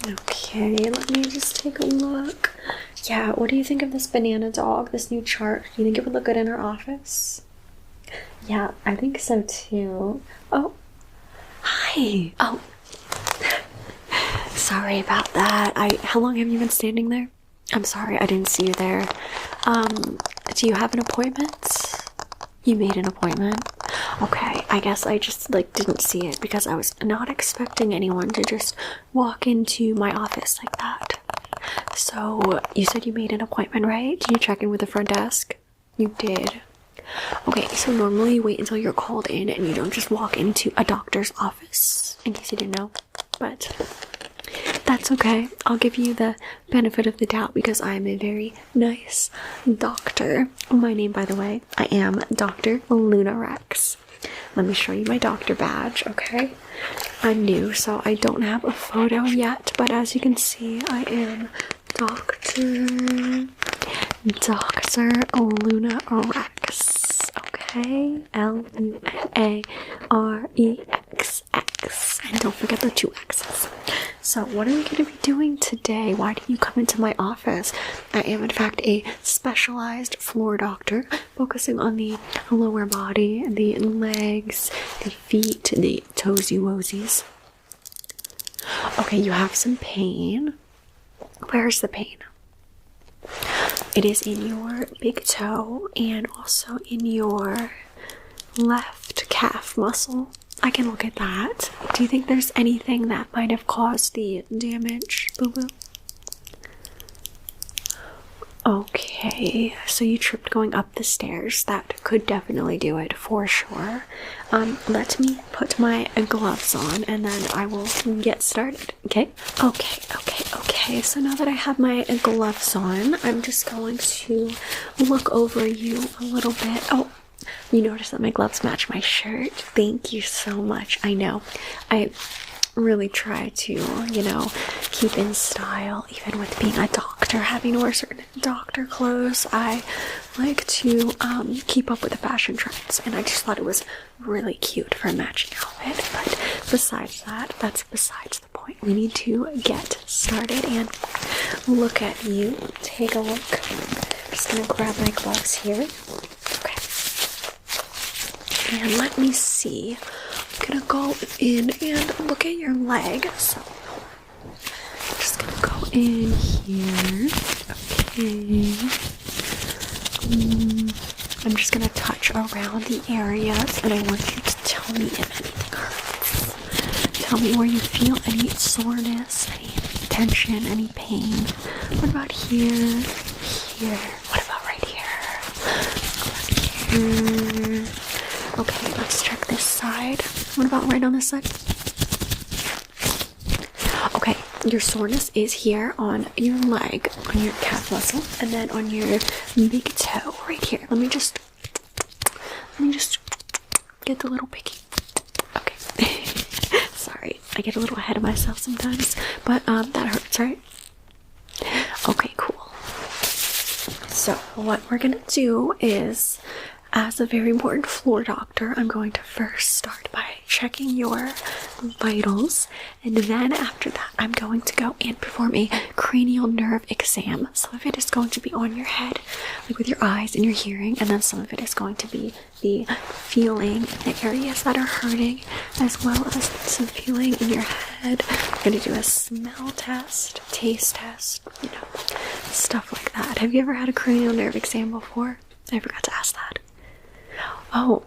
Okay, let me just take a look. Yeah, what do you think of this banana dog, this new chart? Do you think it would look good in our office? Yeah, I think so too. Oh, hi. Oh, sorry about that. How long have you been standing there? I'm sorry, I didn't see you there. Do you have an appointment? You made an appointment? Okay, I guess I just didn't see it because I was not expecting anyone to just walk into my office like that. So, you said you made an appointment, right? Did you check in with the front desk? You did. Okay, so normally you wait until you're called in and you don't just walk into a doctor's office, in case you didn't know. But that's okay. I'll give you the benefit of the doubt because I'm a very nice doctor. My name, by the way, I am Dr. Luna Rex. Let me show you my doctor badge, okay? I'm new, so I don't have a photo yet, but as you can see, I am Dr. Luna Rex, okay? Lunarex. And don't forget the 2 X's. So what are we going to be doing today? Why did you come into my office? I am in fact a specialized floor doctor focusing on the lower body, the legs, the feet, the toesy-woesies. Okay, you have some pain. Where's the pain? It is in your big toe and also in your left calf muscle. I can look at that. Do you think there's anything that might have caused the damage, boo-boo? Okay, so you tripped going up the stairs. That could definitely do it for sure. Let me put my gloves on and then I will get started, okay? Okay. So now that I have my gloves on, I'm just going to look over you a little bit. Oh, you notice that my gloves match my shirt? Thank you so much. I know. I really try to, keep in style, even with being a doctor, having to wear certain doctor clothes. I like to keep up with the fashion trends, and I just thought it was really cute for a matching outfit. But besides that, that's besides the point. We need to get started and look at you. Take a look. I'm just gonna grab my gloves here. Okay. And let me see. I'm gonna go in and look at your leg. So I'm just gonna go in here. Okay. I'm just gonna touch around the areas and I want you to tell me if anything hurts. Tell me where you feel any soreness, any tension, any pain. What about here? Here. What about right here? Here. Okay, let's check this side. What about right on this side? Okay, your soreness is here on your leg, on your calf muscle, and then on your big toe right here. Let me just get the little picky. Okay. Sorry, I get a little ahead of myself sometimes, but that hurts, right? Okay, cool. So what we're gonna do is, as a very important floor doctor, I'm going to first start by checking your vitals, and then after that I'm going to go and perform a cranial nerve exam. Some of it is going to be on your head, like with your eyes and your hearing, and then some of it is going to be the feeling, the areas that are hurting, as well as some feeling in your head. We're going to do a smell test, taste test, stuff like that. Have you ever had a cranial nerve exam before? I forgot to ask that. Oh,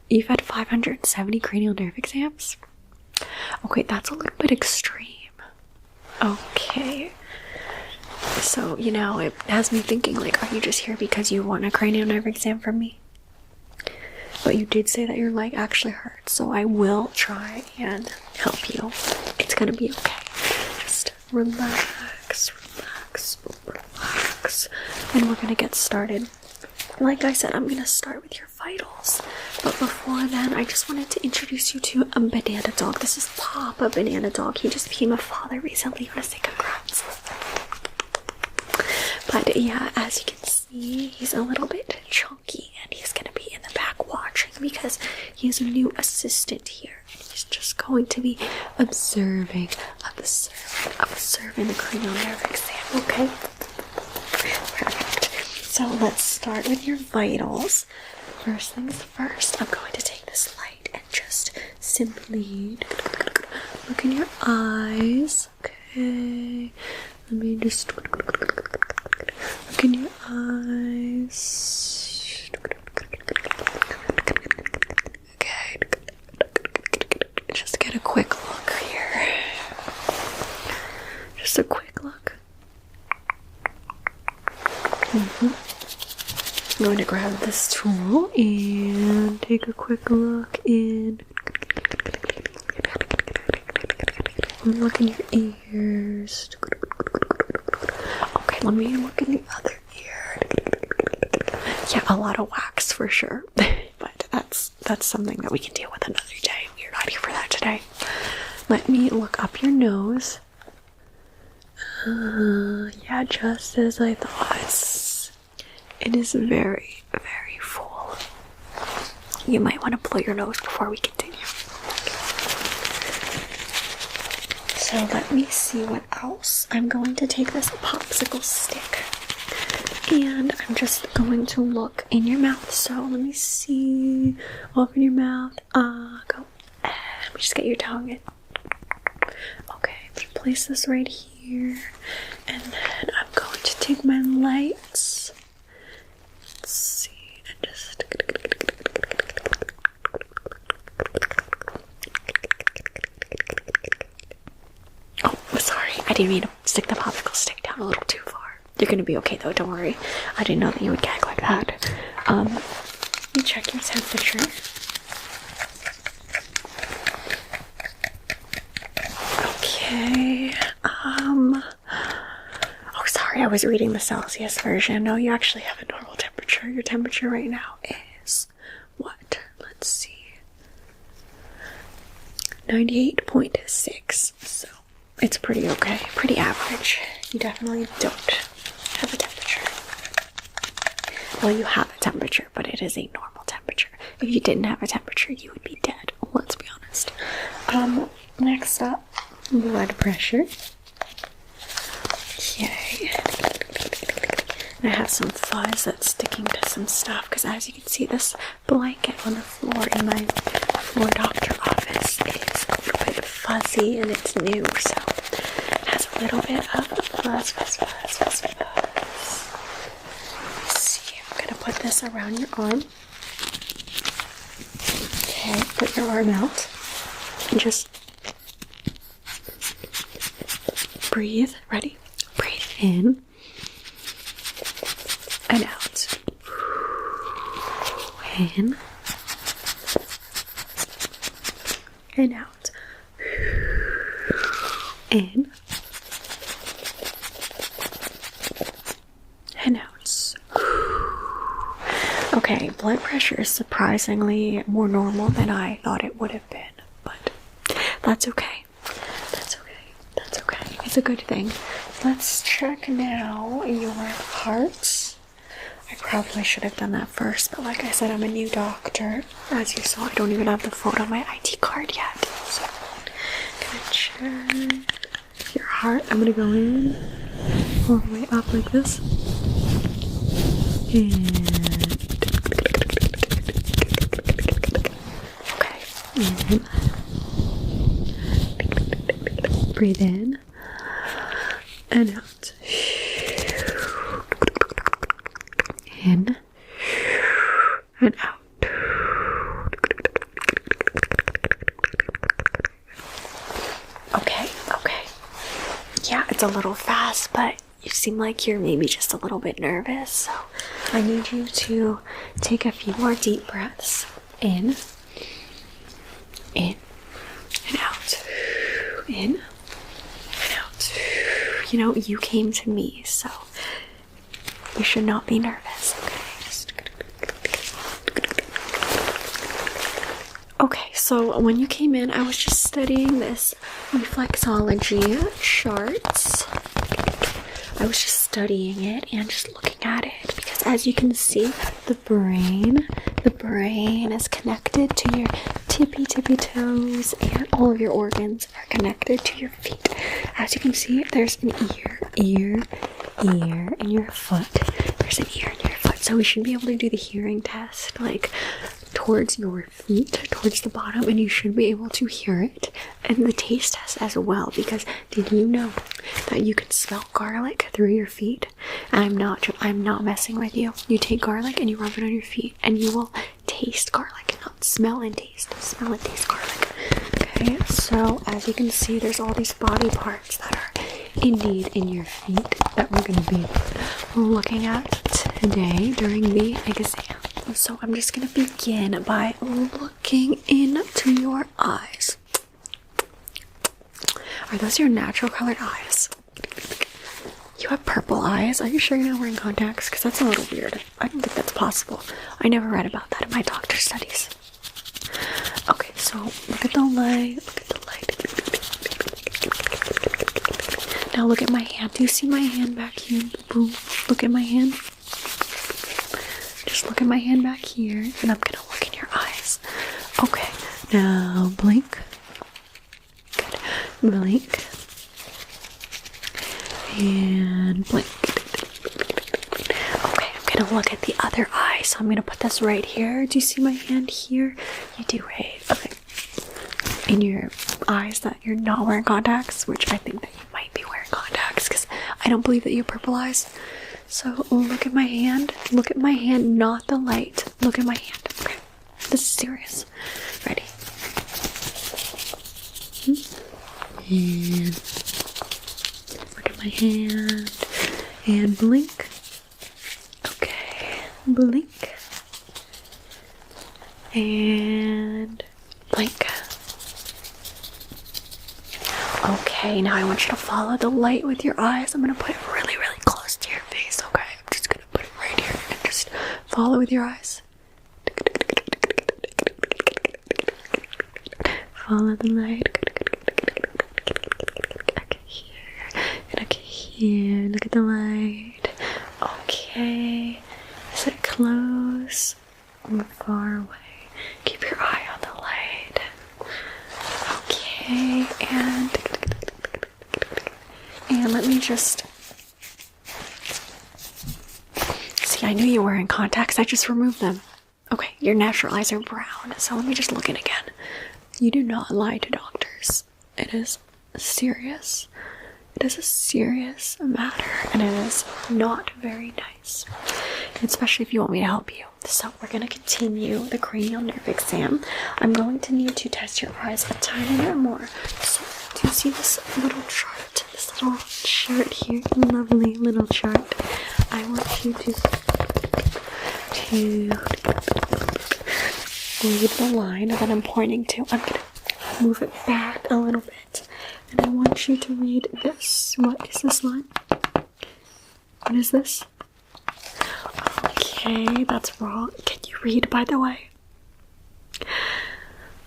you've had 570 cranial nerve exams? Okay, that's a little bit extreme. Okay. So, it has me thinking, are you just here because you want a cranial nerve exam from me? But you did say that your leg actually hurts, so I will try and help you. It's gonna be okay. Just relax. And we're gonna get started. Like I said, I'm gonna start with your vitals. But before then, I just wanted to introduce you to a banana dog. This is Papa Banana Dog. He just became a father recently. You wanna say congrats? But yeah, as you can see, he's a little bit chunky and he's gonna be in the back watching because he has a new assistant here. And he's just going to be observing. serve in the cranial nerve exam, okay? Perfect. So let's start with your vitals. First things first, I'm going to take this light and just simply look in your eyes. Okay. Let me just look in your eyes. Okay. Just get a quick look here. Just a quick look. I'm going to grab this tool and take a quick look in. Look in your ears. Okay, let me look in the other ear. Yeah, a lot of wax for sure. But that's something that we can deal with another day. We're not here for that today. Let me look up your nose. Yeah, just as I thought. It is very, very full. You might want to blow your nose before we continue. So let me see what else. I'm going to take this popsicle stick and I'm just going to look in your mouth. So let me see. Open your mouth. Go. Let me just get your tongue in. Okay, let's place this right here. And then I'm going to take my lights. Let's see. And just. Oh, sorry. I didn't mean to stick the popsicle stick down a little too far. You're gonna be okay though, don't worry. I didn't know that you would gag like that. Let me check your temperature. Okay. Oh, sorry, I was reading the Celsius version. No, you actually have a normal temperature. Your temperature right now is what? Let's see. 98.6. So it's pretty okay. Pretty average. You definitely don't have a temperature. Well, you have a temperature, but it is a normal temperature. If you didn't have a temperature, you would be dead. Let's be honest. Next up, blood pressure. Okay. And I have some fuzz that's sticking to some stuff because, as you can see, this blanket on the floor in my floor doctor office is a little bit fuzzy and it's new, so it has a little bit of fuzz. Let's see, I'm gonna put this around your arm. Okay, put your arm out and just breathe. Ready? Breathe in and out. In and out. In and out. Okay, blood pressure is surprisingly more normal than I thought it would have been, but that's okay. That's okay. It's a good thing. Let's check now your heart. I probably should have done that first, but like I said, I'm a new doctor. As you saw, I don't even have the photo of my ID card yet. So I'm gonna check your heart. I'm gonna go in all the way up like this. And okay. Breathe in and out. In and out. Okay. Yeah, it's a little fast, but you seem like you're maybe just a little bit nervous, so I need you to take a few more deep breaths. In and out. In and out. You know, you came to me, so you should not be nervous, okay? Okay, so when you came in, I was just studying this reflexology charts. I was just studying it and just looking at it because, as you can see, the brain is connected to your tippy toes, and all of your organs are connected to your feet. As you can see, there's an ear in your foot. There's an ear in your foot, so we should be able to do the hearing test like towards your feet, towards the bottom, and you should be able to hear it. And the taste test as well, because did you know that you can smell garlic through your feet? And I'm not messing with you. You take garlic and you rub it on your feet, and you will taste garlic, not smell and taste. Smell and taste garlic. Okay, so as you can see, there's all these body parts that are indeed in your feet that we're going to be looking at today during the exam. So I'm just going to begin by looking into your eyes. Are those your natural colored eyes? You have purple eyes? Are you sure you're not wearing contacts? Because that's a little weird. I don't think that's possible. I never read about that in my doctor's studies. Okay, so look at the light. Look at the light. Now look at my hand. Do you see my hand back here? Boom. Look at my hand. Just look at my hand back here, and I'm gonna look in your eyes. Okay, now blink. Good. Blink. And blink. Okay, I'm gonna look at the other eye. So I'm gonna put this right here. Do you see my hand here? You do, right? Okay. In your eyes that you're not wearing contacts, which I think that you might be wearing contacts because I don't believe that you have purple eyes. So look at my hand. Look at my hand, not the light. Look at my hand. Okay. This is serious. Ready? And look at my hand. And blink. Okay. Blink. And blink. Okay, now I want you to follow the light with your eyes. I'm going to put it really, really close to your face, okay? I'm just going to put it right here and just follow with your eyes. Follow the light. Okay, here. And okay, here. Look at the light. Okay. Is it close or far away? Keep your eye on the light. Okay, and let me just see. I knew you were in contacts. I just removed them. Okay, your natural eyes are brown, so let me just look in again. You do not lie to doctors. It is serious. It is a serious matter, and it is not very nice, especially if you want me to help you. So we're going to continue the cranial nerve exam. I'm going to need to test your eyes a tiny bit more. So do you see this little chart? This little chart here, lovely little chart. I want you to read the line that I'm pointing to. I'm going to move it back a little bit. And I want you to read this. What is this line? What is this? Okay, that's wrong. Can you read, by the way?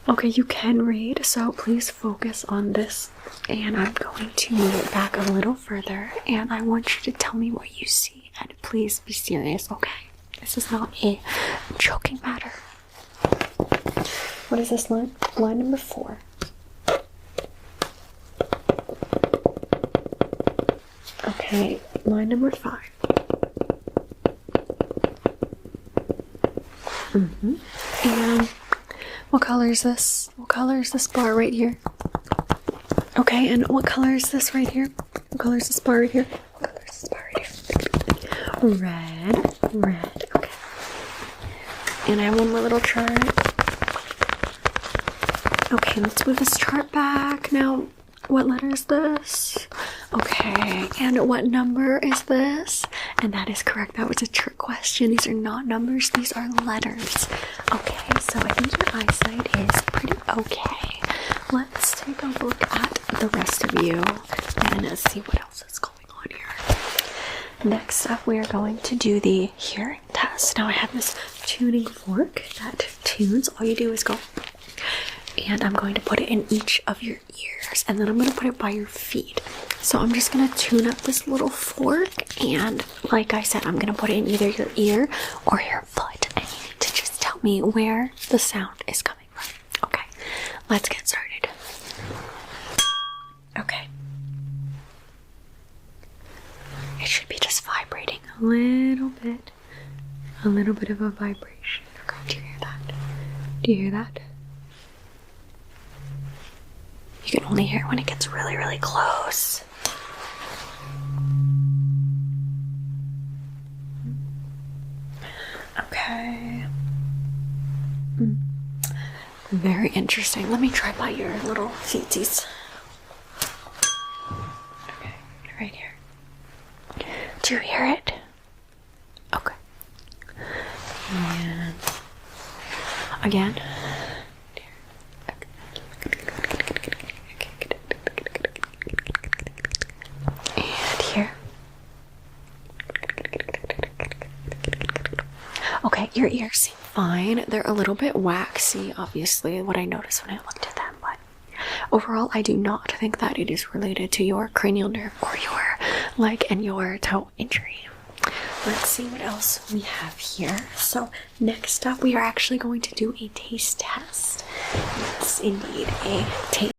Okay, you can read, so please focus on this. And I'm going to move it back a little further. And I want you to tell me what you see. And please be serious, okay? This is not a joking matter. What is this line? Line number 4. Okay, line number 5. And what color is this? What color is this bar right here? Okay, and what color is this right here? What color is this bar right here? What color is this bar right here? Red, okay. And I have one more little chart. Okay, let's move this chart back. Now, what letter is this? Okay, and what number is this? And that is correct. That was a trick question. These are not numbers, these are letters. Okay, so I think your eyesight is pretty okay. Let's take a look at the rest of you and see what else is going on here. Next up, we are going to do the hearing test. Now I have this tuning fork that tunes. All you do is go, and I'm going to put it in each of your ears, and then I'm going to put it by your feet. So I'm just going to tune up this little fork, and like I said, I'm going to put it in either your ear or your foot, and you need to just tell me where the sound is coming from. Okay, let's get started. Okay. It should be just vibrating a little bit. A little bit of a vibration. Okay, do you hear that? Do you hear that? You can only hear it when it gets really, really close. Okay. Very interesting. Let me try by your little feetsies. Okay, right here. Do you hear it? Okay. And again. And here. Okay, your ears seem fine. They're a little bit waxy, obviously, what I noticed when I looked at them, but overall, I do not think that it is related to your cranial nerve or your leg and your toe injury. Let's see what else we have here. So next up, we are actually going to do a taste test. Yes, indeed, a taste